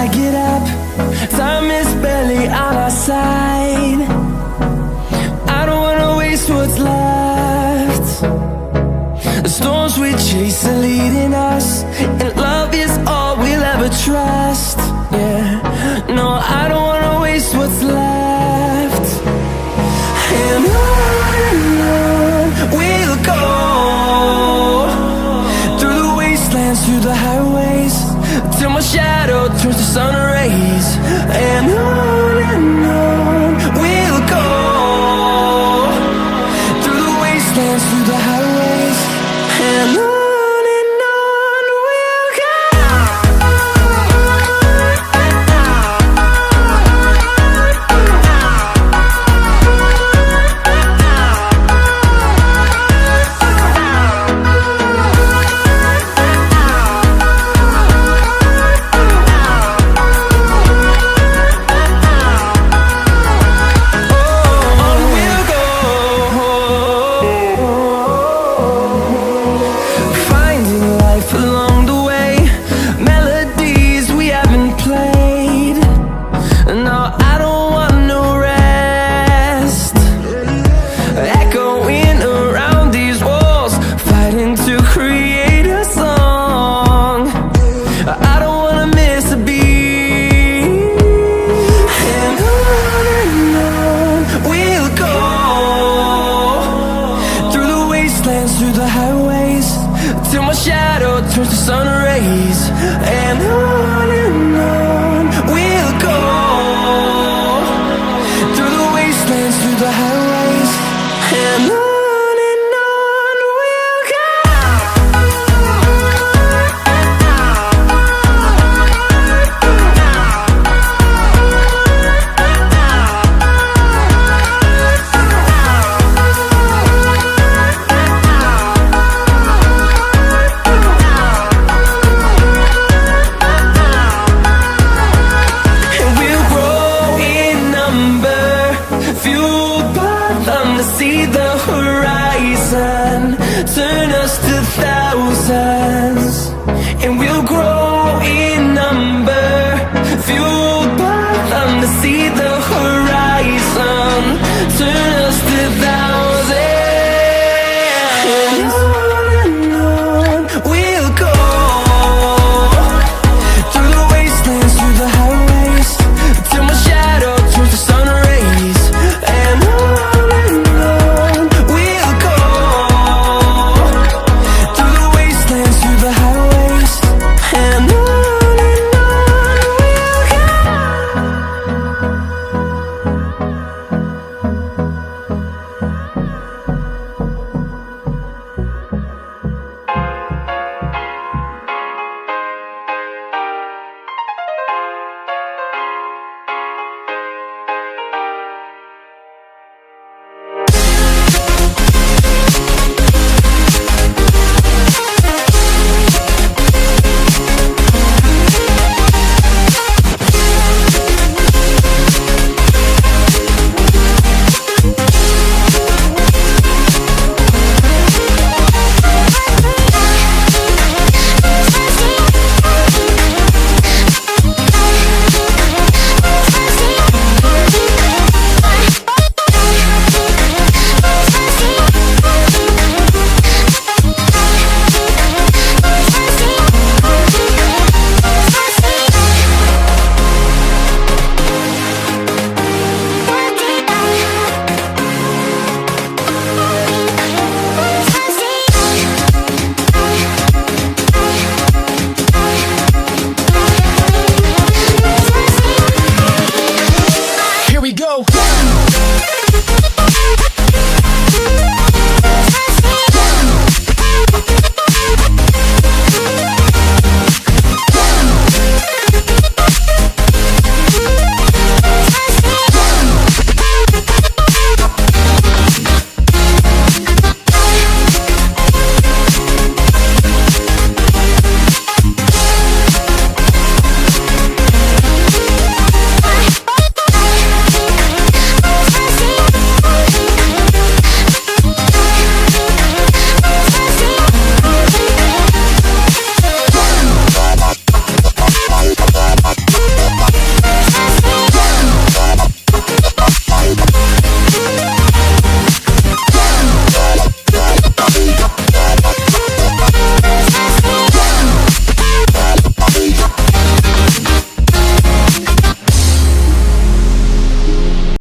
get up, time is barely on our side. I don't wanna waste what's left. The storms we chase are leading us, and love is all we'll ever trust. Yeah, no, I don't wanna waste what's left. And on we'll go, through the wastelands, through the highways, till my shadow turns to sun rays. And on we'll go, through the wastelands, through the highways, and on we'll go. Through the highways, till my shadow turns to sun rays. And on we'll go, through the wastelands, through the highways, and on we'll go. See the horizon, turn us to thousands, and we'll grow in number, fuel